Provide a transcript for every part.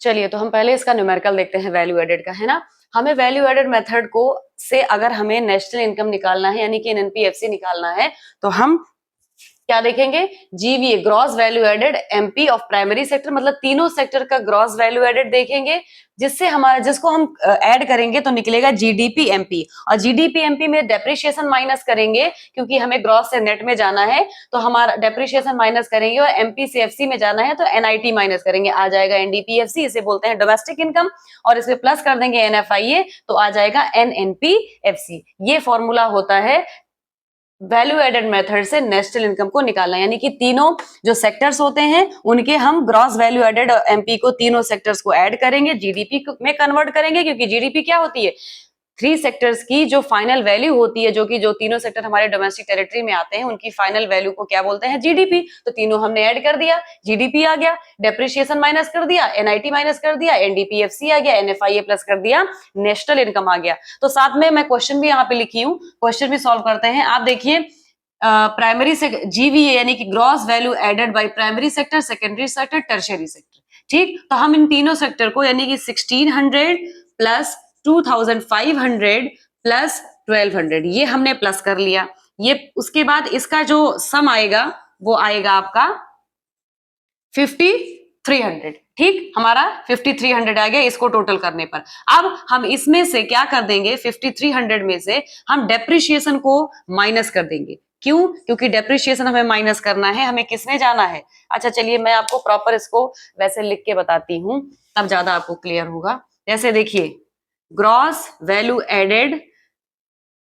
चलिए तो हम पहले इसका न्यूमेरिकल देखते हैं वैल्यू एडेड का, है ना। हमें वैल्यू एडेड मेथड को से अगर हमें नेशनल इनकम निकालना है यानी कि एनएनपीएफसी निकालना है तो हम क्या देखेंगे, GVA gross value added MP of primary sector, मतलब तीनों सेक्टर का ग्रॉस वैल्यू एडेड देखेंगे, जिससे हमारा जिसको हम ऐड करेंगे तो निकलेगा जीडीपी एमपी। और जीडीपी एमपी में डेप्रिशिएशन माइनस करेंगे क्योंकि हमें ग्रॉस से नेट में जाना है, तो हमारा डेप्रिशिएशन माइनस करेंगे, और एमपी से एफसी में जाना है तो एनआईटी माइनस करेंगे, आ जाएगा एनडीपीएफसी, इसे बोलते हैं डोमेस्टिक इनकम, और इसमें प्लस कर देंगे एनएफआईए तो आ जाएगा एनएनपीएफसी। ये फॉर्मूला होता है वैल्यू एडेड मेथड से नेशनल इनकम को निकालना, यानी कि तीनों जो सेक्टर्स होते हैं उनके हम ग्रॉस वैल्यू एडेड एमपी को तीनों सेक्टर्स को ऐड करेंगे, जीडीपी में कन्वर्ट करेंगे, क्योंकि जीडीपी क्या होती है, 3 सेक्टर्स की जो फाइनल वैल्यू होती है, जो तीनों सेक्टर हमारे डोमेस्टिक टेरिटरी में आते हैं उनकी फाइनल वैल्यू को क्या बोलते हैं, जीडीपी। तो तीनों हमने ऐड कर दिया, जीडीपी आ गया, डेप्रिशिएशन माइनस कर दिया, एनआईटी माइनस कर दिया, एनडीपीएफसी आ गया, एनएफआईए प्लस कर दिया, नेशनल इनकम आ गया। तो साथ में मैं क्वेश्चन भी यहाँ पे लिखी हूँ, क्वेश्चन भी सॉल्व करते हैं। आप देखिए प्राइमरी से जीवीए यानी कि gross value added by primary sector, secondary sector, tertiary sector, ठीक। तो हम इन तीनों सेक्टर को यानी कि 1600 प्लस 2500 प्लस 1200 ये हमने प्लस कर लिया। ये उसके बाद इसका जो सम आएगा वो आएगा आपका 5300, ठीक। हमारा 5300 आ गया इसको टोटल करने पर। अब हम इसमें से क्या कर देंगे, 5300 में से हम डेप्रिशिएशन को माइनस कर देंगे। क्यों? क्योंकि डेप्रिशिएशन हमें माइनस करना है, हमें किसमें जाना है। अच्छा चलिए मैं आपको प्रॉपर इसको वैसे लिख के बताती हूँ, तब ज्यादा आपको क्लियर होगा। जैसे देखिए gross value added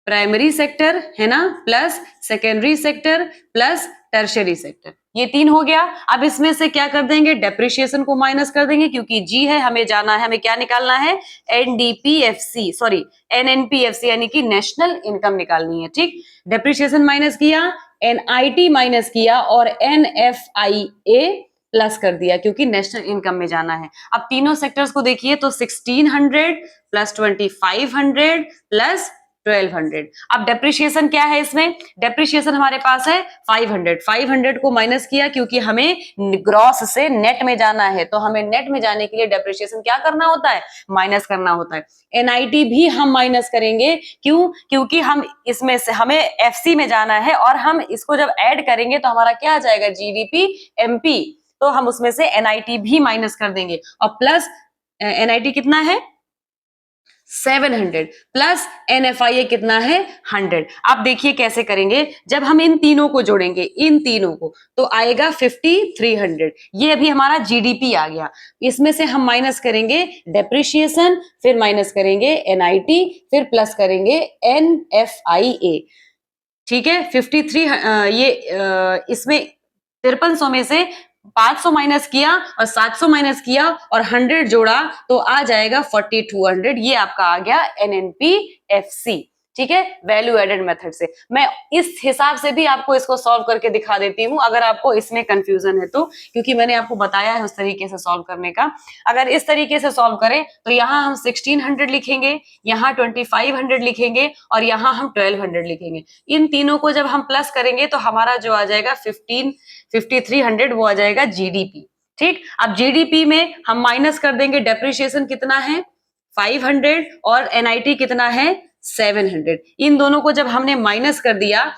primary sector है ना, plus secondary sector plus tertiary sector, ये 3 हो गया। अब इसमें से क्या कर देंगे, डेप्रिशिएशन को माइनस कर देंगे, क्योंकि जी है, हमें जाना है, हमें क्या निकालना है, एनडीपीएफसी सॉरी एनएनपीएफसी यानी कि नेशनल इनकम निकालनी है, ठीक। डेप्रिशिएशन माइनस किया, एनआईटी माइनस किया और एनएफआईए प्लस कर दिया, क्योंकि नेशनल इनकम में जाना है। अब तीनों सेक्टर्स को देखिए तो 1600 प्लस 2500 प्लस 1200। अब डेप्रिशिएशन क्या है इसमें, डेप्रिशिएशन हमारे पास है 500 को माइनस किया, क्योंकि हमें ग्रॉस से नेट में जाना है, तो हमें नेट में जाने के लिए डेप्रिशिएशन क्या करना होता है, माइनस करना होता है। एनआईटी भी हम माइनस करेंगे, क्यों, क्योंकि हम इसमें से हमें एफसी में जाना है, और हम इसको जब ऐड करेंगे तो हमारा क्या आ जाएगा, जीडीपी एमपी, तो हम उसमें से एनआईटी भी माइनस कर देंगे। और प्लस एनआईटी कितना है 700 प्लस एनएफआईए कितना है 100। आप देखिए कैसे करेंगे, जब हम इन तीनों को जोड़ेंगे, इन तीनों को, तो आएगा 5300, ये अभी हमारा जीडीपी आ गया। इसमें से हम माइनस करेंगे डेप्रिशिएशन, फिर माइनस करेंगे एनआईटी, फिर प्लस करेंगे एनएफआईए, ठीक है। 53 ये इसमें 5300 में से 500 माइनस किया और 700 माइनस किया और 100 जोड़ा तो आ जाएगा 4200, ये आपका आ गया एनएनपीएफसी, ठीक है, वैल्यू एडेड मेथड से। मैं इस हिसाब से भी आपको इसको सॉल्व करके दिखा देती हूँ अगर आपको इसमें कंफ्यूजन है तो, क्योंकि मैंने आपको बताया है उस तरीके से सॉल्व करने का। अगर इस तरीके से सॉल्व करें तो यहाँ हम 1600 लिखेंगे, यहाँ 2500 लिखेंगे और यहाँ हम 1200 लिखेंगे। इन तीनों को जब हम प्लस करेंगे तो हमारा जो आ जाएगा 5300 वो आ जाएगा जीडीपी, ठीक। अब जीडीपी में हम माइनस कर देंगे, डेप्रिशिएशन कितना है 500 और एनआईटी कितना है 700। इन दोनों को जब हमने माइनस कर दिया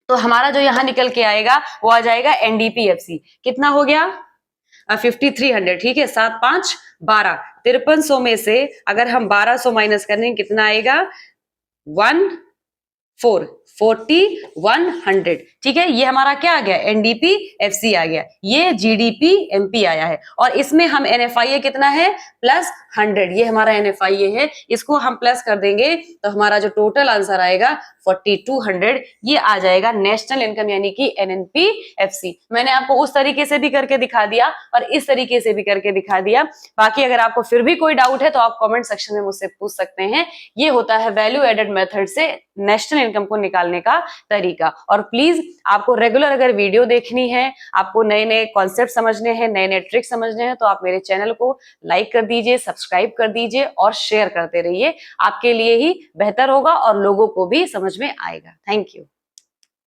तो हमारा जो यहां निकल के आएगा वो आ जाएगा एनडीपीएफसी, कितना हो गया 5300, ठीक है। 7 5 12, 5300 में से अगर हम 1200 माइनस करेंगे कितना आएगा 4100, ठीक है। ये हमारा क्या आ गया एनडीपी एफसी आ गया, ये जीडीपी एमपी आया है। और इसमें हम एनएफआईए कितना है प्लस 100, ये हमारा एनएफआईए है, इसको हम प्लस कर देंगे तो हमारा जो टोटल आंसर आएगा 4200, ये आ जाएगा नेशनल इनकम यानी कि एनएनपी एफसी। मैंने आपको उस तरीके से भी करके दिखा दिया और इस तरीके से भी करके दिखा दिया। बाकी अगर आपको फिर भी कोई डाउट है तो आप कमेंट सेक्शन में मुझसे पूछ सकते हैं। ये होता है वैल्यू एडेड मेथड से नेशनल इनकम को निकालने का तरीका। और प्लीज आपको रेगुलर अगर वीडियो देखनी है, आपको नए नए कॉन्सेप्ट समझने हैं, नए नए ट्रिक समझने हैं, तो आप मेरे चैनल को लाइक कर दीजिए, सब्सक्राइब कर दीजिए और शेयर करते रहिए। आपके लिए ही बेहतर होगा और लोगों को भी समझ में आएगा। Thank you.